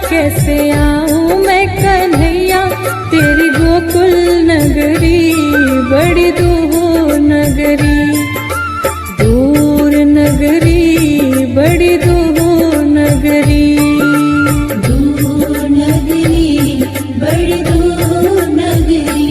कैसे आऊं मैं कन्हैया तेरी गोकुल नगरी, बड़ी दूर नगरी, दूर नगरी, बड़ी दूर नगरी, दूर नगरी, बड़ी दूर नगरी।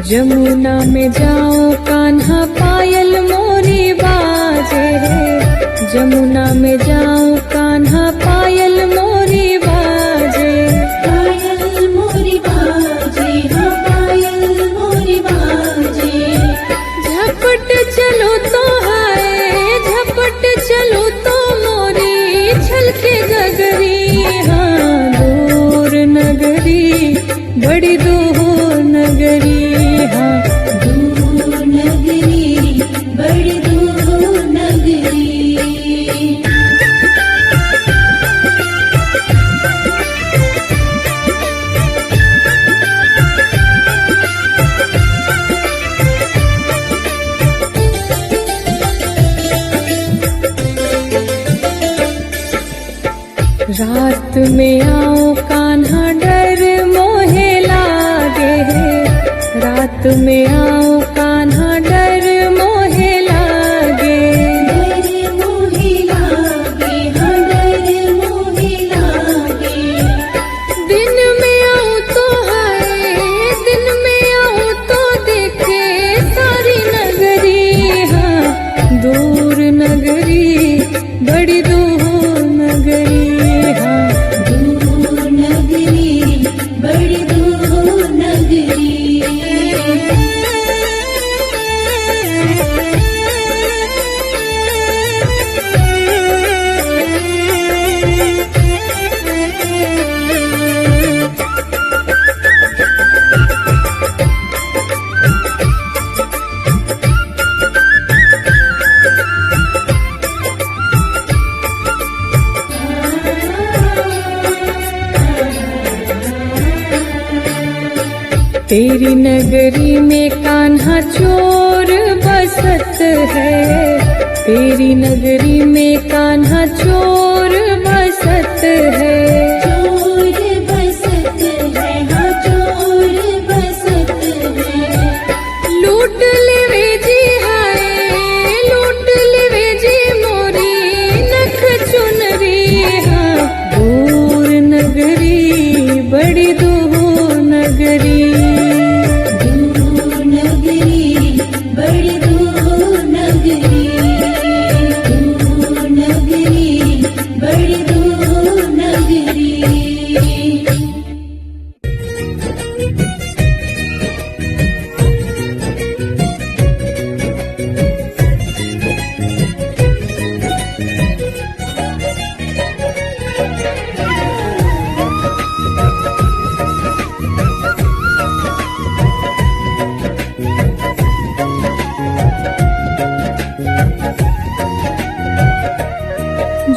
जमुना में जाओ कान्हा पायल मोरी बाजे, जमुना में जाओ कान्हा पायल मोरी बाजे, पायल मोरी बाजे, हाँ पायल मोरी बाजे। झपट चलो तो हाय, झपट चलो तो मोरी छलके गगरी, हाँ दूर नगरी, बड़ी दूर नगरी, हाँ दूर नगरी, बड़ी दूर नगरी। रात में आओ कान्हा डर मोहे लागे, रात में आओ कान्हा डर मोहे लागे, डर मोहे लागे, हाँ डर मोहे लागे। दिन में आऊं तो हाय, दिन में आऊं तो देखे सारी नगरी, हाँ दूर नगरी, बड़ी दूर नगरी, हाँ दूर नगरी, बड़ी दूर नगरी। तेरी नगरी में कान्हा चोर बसत है, तेरी नगरी में कान्हा चोर बसत है, चोर बसत है, हाँ चोर बसत है। लूट लेवे जी हाय, लूट लेवे जी मोरी नख चुनरी, हाँ दूर नगरी, बड़ी दूर नगरी, दूर नगरी, बड़ी दूर नगरी, दूर नगरी, बड़ी दूर नगरी।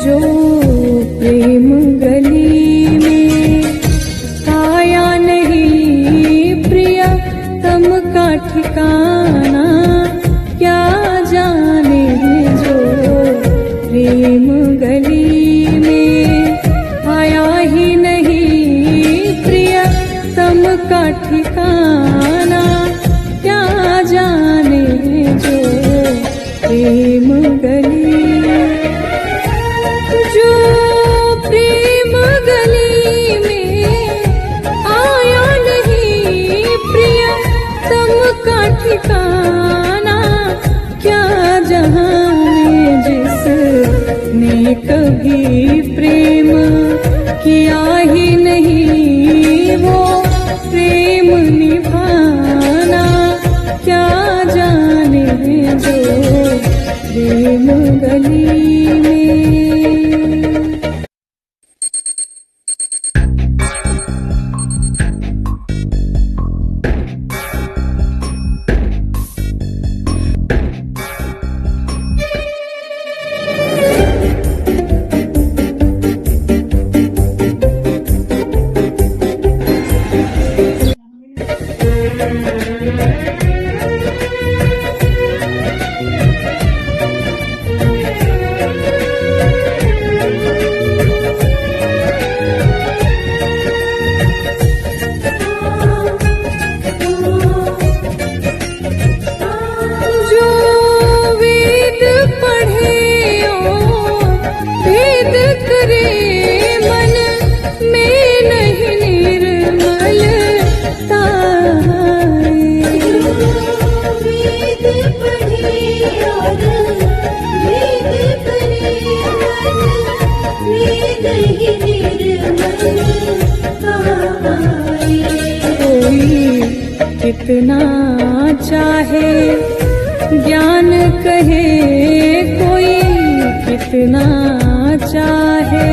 जो प्रेम गली में आया नहीं प्रिया तम का ठिकाना, क्या जाने जो प्रेम गली में आया ही नहीं प्रिया तम का ठिकाना, क्या जाने जो प्रेम गली, जो प्रेम गली में आया नहीं प्रिया तम का ठिकाना, क्या जाने जिसने कभी प्रेम किया ही नहीं वो प्रेम निभाना, क्या जाने जो प्रेम गली में। जो वेद पढ़े और वेद करे, मन में नहीं निर्मलता है। वेद पढ़े और वेद करे, मन में नहीं निर्मलता आए। कोई कितना चाहे ज्ञान कहे, कोई कितना चाहे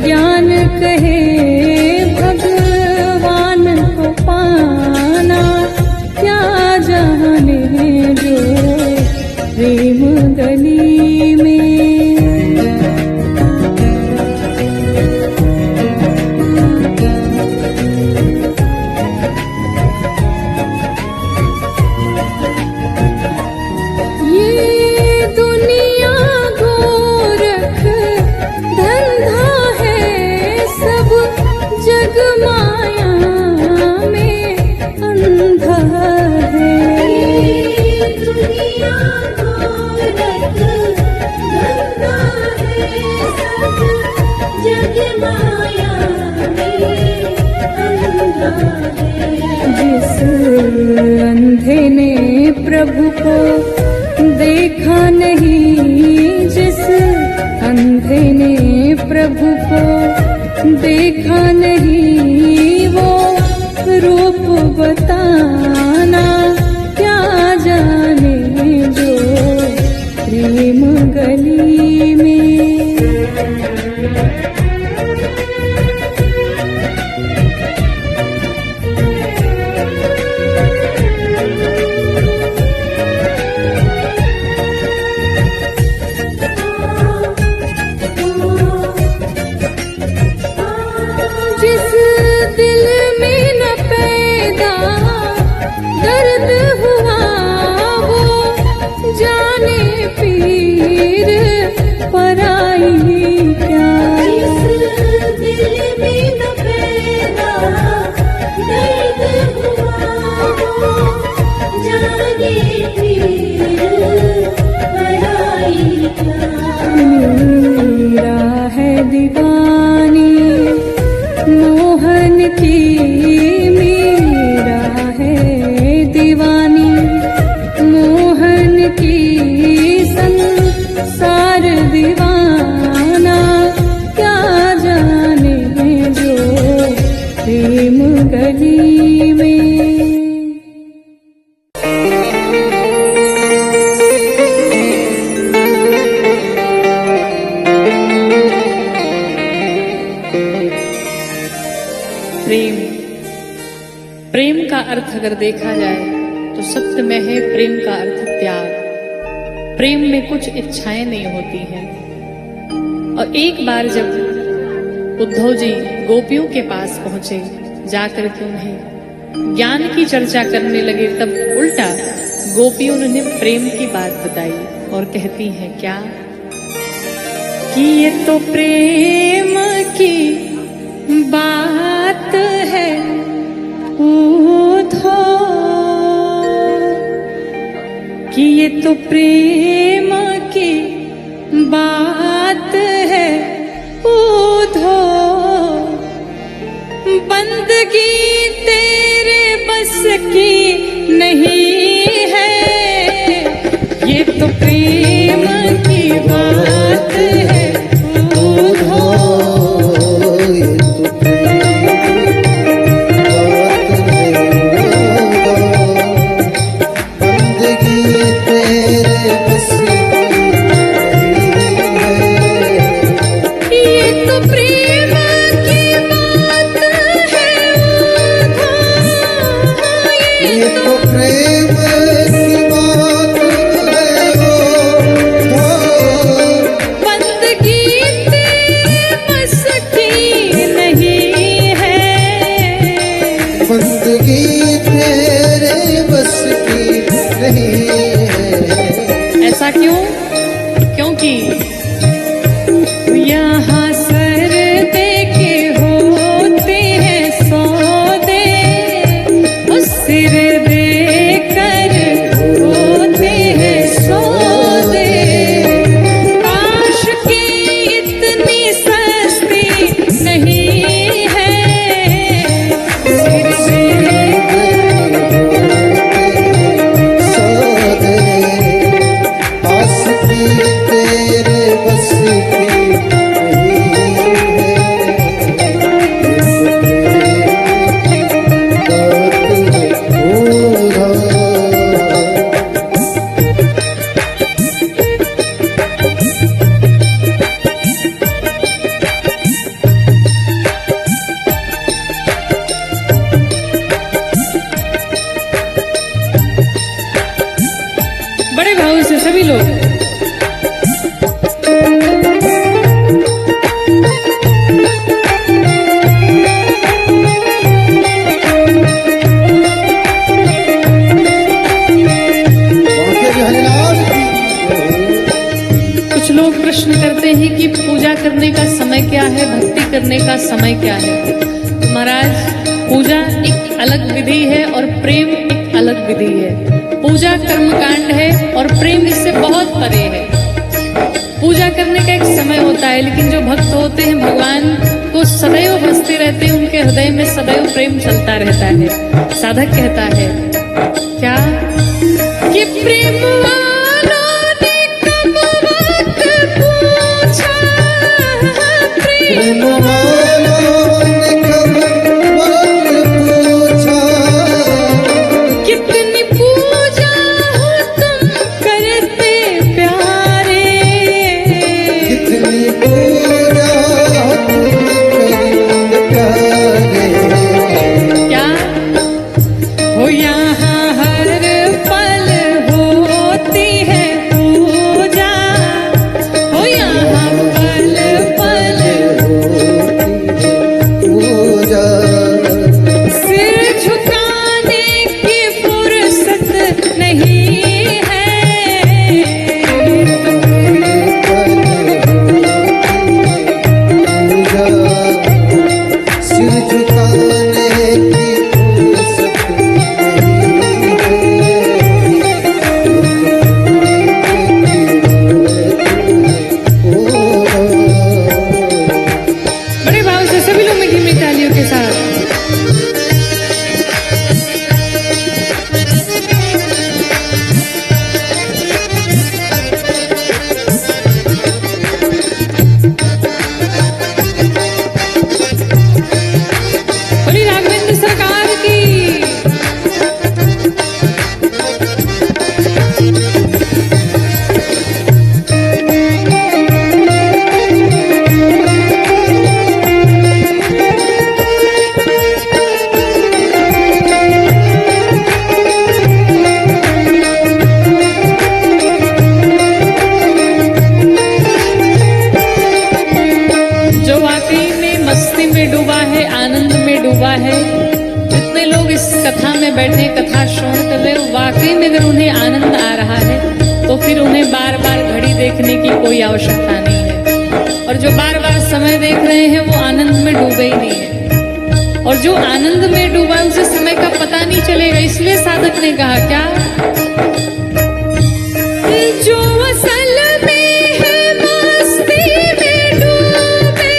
ज्ञान कहे, भगवान को पाना क्या जाने जो प्रेम गली में। ये दुनिया गोरख धंधा है, सब जग माया में अंधा है। दुनिया गोरख धंधा है, सब जग माया में अंधा है। जिस अंधे ने प्रभु को देखा नहीं, जिस अंधे ने प्रभु को देखा नहीं, वो रूप बताना क्या जाने जो प्रेम गली में। जिस दिल में न पैदा दर्द हुआ, वो जाने पीर पराई क्या। जिस दिल में न पैदा दर्द हुआ, वो जाने पीर पराई क्या। मेरा है दीवानी मोहन की, मेरा है दीवानी मोहन की, संसार दीवाना क्या जाने जो प्रेम गली में। प्रेम, प्रेम का अर्थ अगर देखा जाए तो सत्य में है प्रेम का अर्थ त्याग। प्रेम में कुछ इच्छाएं नहीं होती हैं। और एक बार जब उद्धव जी गोपियों के पास पहुंचे, जाकर के उन्हें ज्ञान की चर्चा करने लगे, तब उल्टा गोपियों ने प्रेम की बात बताई और कहती हैं क्या कि ये तो प्रेम की बात है उद्धव, कि ये तो प्रेम की बात है उद्धव, बंदगी तेरे बस की नहीं है, ये तो प्रेम की बात है बड़े भाव से सभी लोग। कुछ लोग प्रश्न करते हैं कि पूजा करने का समय क्या है, भक्ति करने का समय क्या है। महाराज, पूजा एक अलग विधि है और प्रेम एक अलग विधि है। पूजा कर्मकांड है और प्रेम इससे बहुत परे है। पूजा करने का एक समय होता है, लेकिन जो भक्त होते हैं भगवान को सदैव भजते रहते हैं, उनके हृदय में सदैव प्रेम चलता रहता है। साधक कहता है क्या कि प्रेम वालों ने कब वक्त पूछा, प्रेम वालों ने कब वक्त पूछा, कितनी पूजा हो तुम करते प्यारे, कितनी पूजा तुम करते प्यारे। क्या हो यहाँ हर पल होती है पूजा, हो यहाँ पल पल पूजा सिर झुकाने की फुर्सत नहीं है। सिर झुकाने की फुर्सत बड़े भाव से सभी लोग मीठी मीठी तालियों के साथ। बोली राघवेंद्र सरकार की। जो वाकई में मस्ती में डूबा है, आनंद में डूबा है, जितने लोग इस कथा में बैठे कथा श्रवण कर रहे हैं, वाकई में अगर उन्हें आनंद आ रहा है तो फिर उन्हें बार बार घड़ी देखने की कोई आवश्यकता नहीं है। और जो बार बार समय देख रहे हैं वो आनंद में डूबे ही नहीं है। और जो आनंद में डूबा है उसे समय का पता नहीं चलेगा। इसलिए साधक ने कहा क्या, जो असल में है मस्ती में डूबे,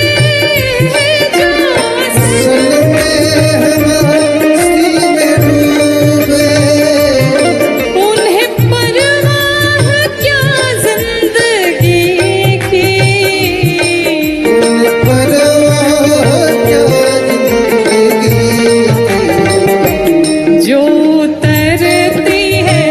जो असल में मस्ती में डूबे, उन्हें परवाह क्या जिंदगी की, परवाह क्या जिंदगी की। जो उतरती है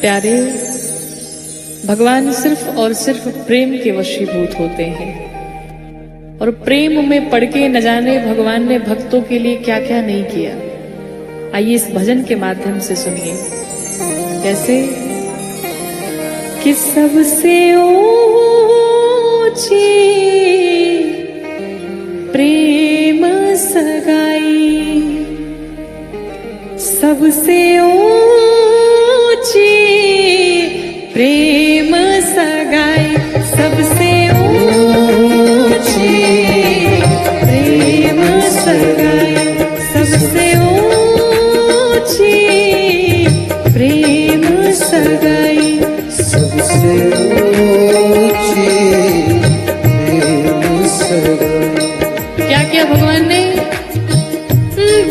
प्यारे, भगवान सिर्फ और सिर्फ प्रेम के वशीभूत होते हैं और प्रेम में पड़ के न जाने भगवान ने भक्तों के लिए क्या क्या नहीं किया। आइए इस भजन के माध्यम से सुनिए कैसे कि सबसे ऊंची प्रेम सगाई, सबसे ऊंची प्रेम सगाई, सबसे ऊंची प्रेम सगाई, सबसे ऊंची प्रेम सगाई, सबसे ऊंची प्रेम सगाई। क्या किया भगवान ने?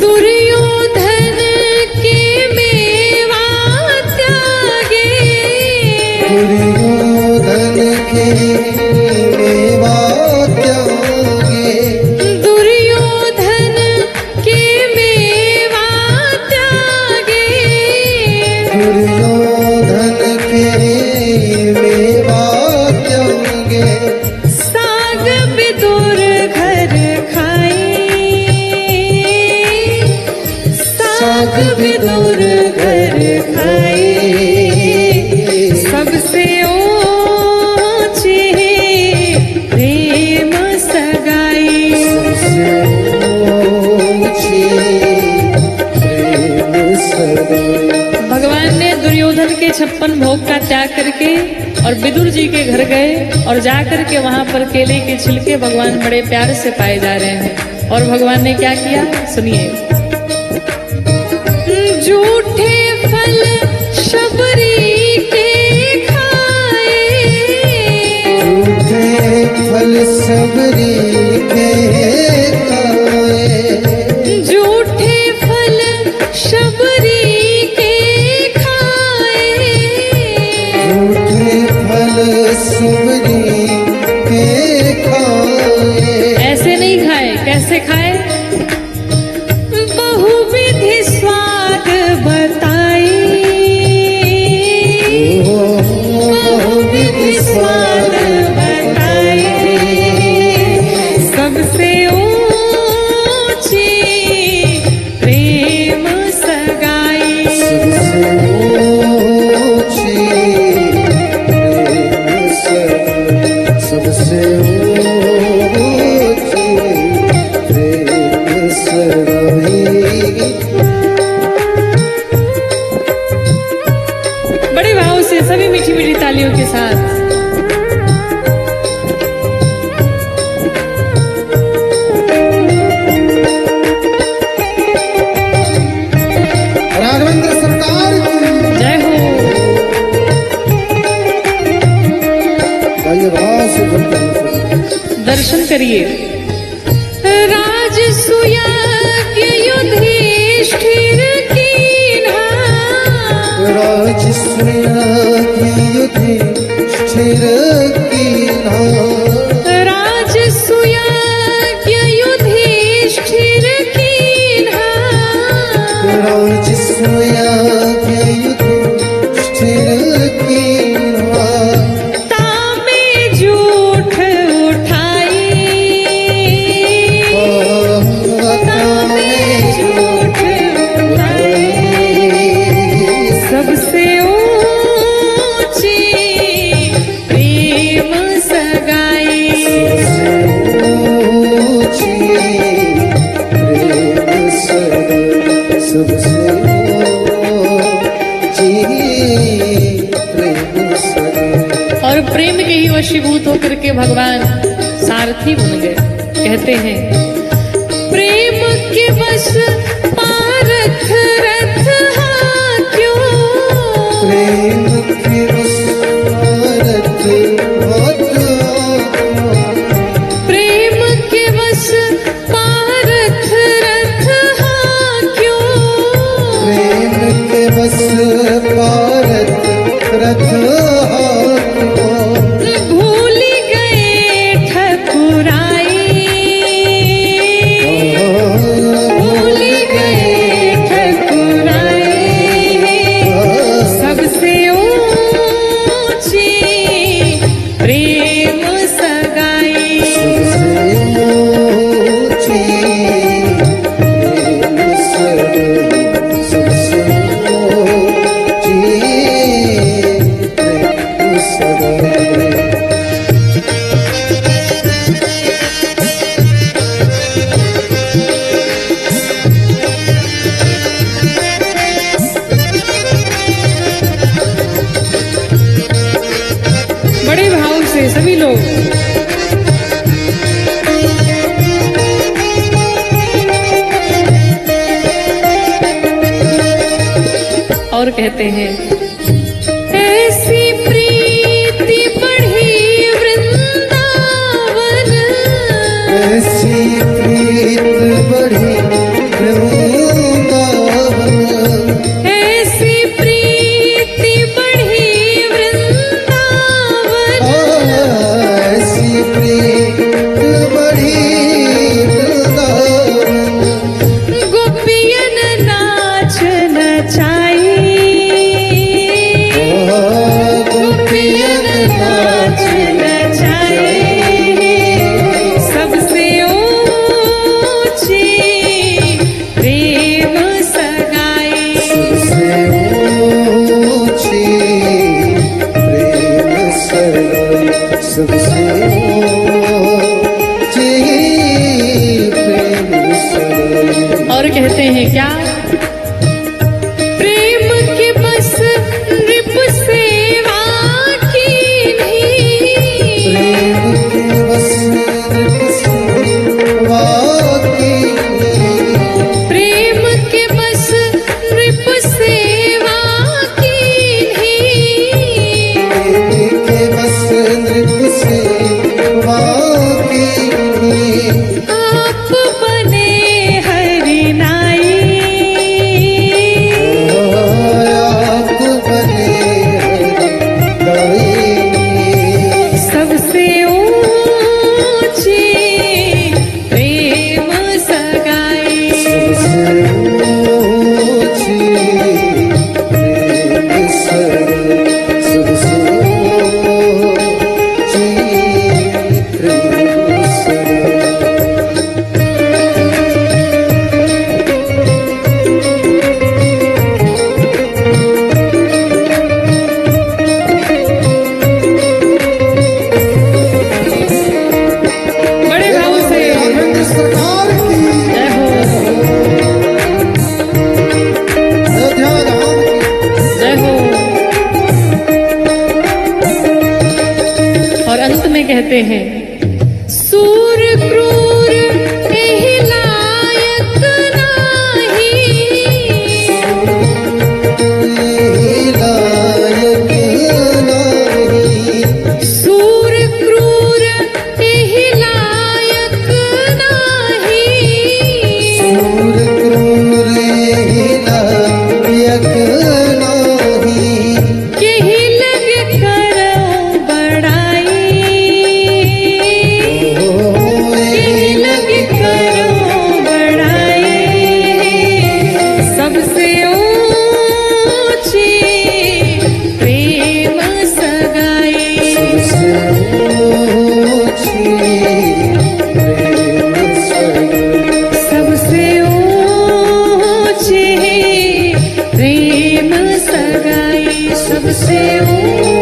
दुर्योधन के मेवा त्यागे, दुर्योधन के मेवा त्यागे, दुर्योधन के मेवा त्यागे, दुर्योधन के मेवा त्यागे, साग विदुर घर खाए, साग विदुर घर खाए, सबसे ऊंची प्रेम सगाई, सबसे ऊंची प्रेम सगाई। भगवान ने दुर्योधन के 56 भोग का त्याग करके और विदुर जी के घर गए और जाकर के वहां पर केले के छिलके भगवान बड़े प्यार से पाए जा रहे हैं। और भगवान ने क्या किया सुनिए, झूठे फल शबरी के खाए, झूठे फल सबरी के खाए, झूठे फल शबरी के खाए, झूठे फल सबरी के खाए। ऐसे नहीं खाए, कैसे खाए? बहुविधि स्वाद बताई, बहुविधि स्वाद बताई, सबसे ऊंची प्रेम सगाई, सबसे ऊंची प्रेम सगाई, सबसे ऊंची प्रेम सगाई। बड़े भाव से सभी मीठी मीठी तालियों के साथ राघवेंद्र सरकार की जय हो। आइए भाव से भक्ति में दर्शन करिए। राजसूया के युधिष्ठिर कीन्हा, राजसूया की युधिष्ठिर कीन्हा, राजसूया के युधिष्ठिर कीन्हा, राजसूया की युधिष्ठिर कीन्हा, तामे झूठ उठाई, तामे झूठ उठाई, सबसे ऊंची प्रेम सगाई, ऊंची प्रेम सगाई, सबसे ऊंची प्रेम सगाई। और प्रेम के ही वशीभूत होकर के भगवान सारथी बन गए। कहते हैं प्रेम के वश पारथ रथ हाक्यों, प्रेम के विस्तारत हाथों, प्रेम के वश पारथ रथ हाक्यों, प्रेम के बस पारत रथ हाथों, भूल गए ठकुराई, कहते हैं, ऐसी प्रीति बढ़ी वृंदावन, ऐसी प्रीत बढ़ी वृंदावन, ऐसी प्रीति बढ़ी वृंदावन, ऐसी प्रीत बढ़ी वृंदावन, गोपियन नाच नचाई, गोपियन नाच नचाई, सबसे ऊंची प्रेम सगाई, सबसे ऊंची प्रेम सगाई, सबसे ऊंची प्रेम सगाई। और कहते हैं क्या, प्रेम के बस नृप सेवा की प्रेम के बस नृप सेवा की, प्रेम के बस नृप सेवा की प्रेम के बस नृप सेवा की, आप बने हरि नाई, आप बने हरि सबसे ऊंची प्रेम सगाई, सबसे ऊंची प्रेम सगाई, सबसे ऊंची प्रेम सगाई। बड़े भाव से आनंद सरकार की जय हो, अयोध्या धाम की जय हो। और अंत में कहते हैं, सूर क्रूर एहि लायक नाही, लायक नाही, सूर क्रूर एहि लायक नाही, सूर क्रूर लायक नाही, केहि लग करो बड़ाई, केहि लग करो बड़ाई, सबसे ऊंची प्रेम सगाई, सबसे ऊंची प्रेम सगाई, सबसे ऊंची प्रेम सगाई, सबसे ऊंची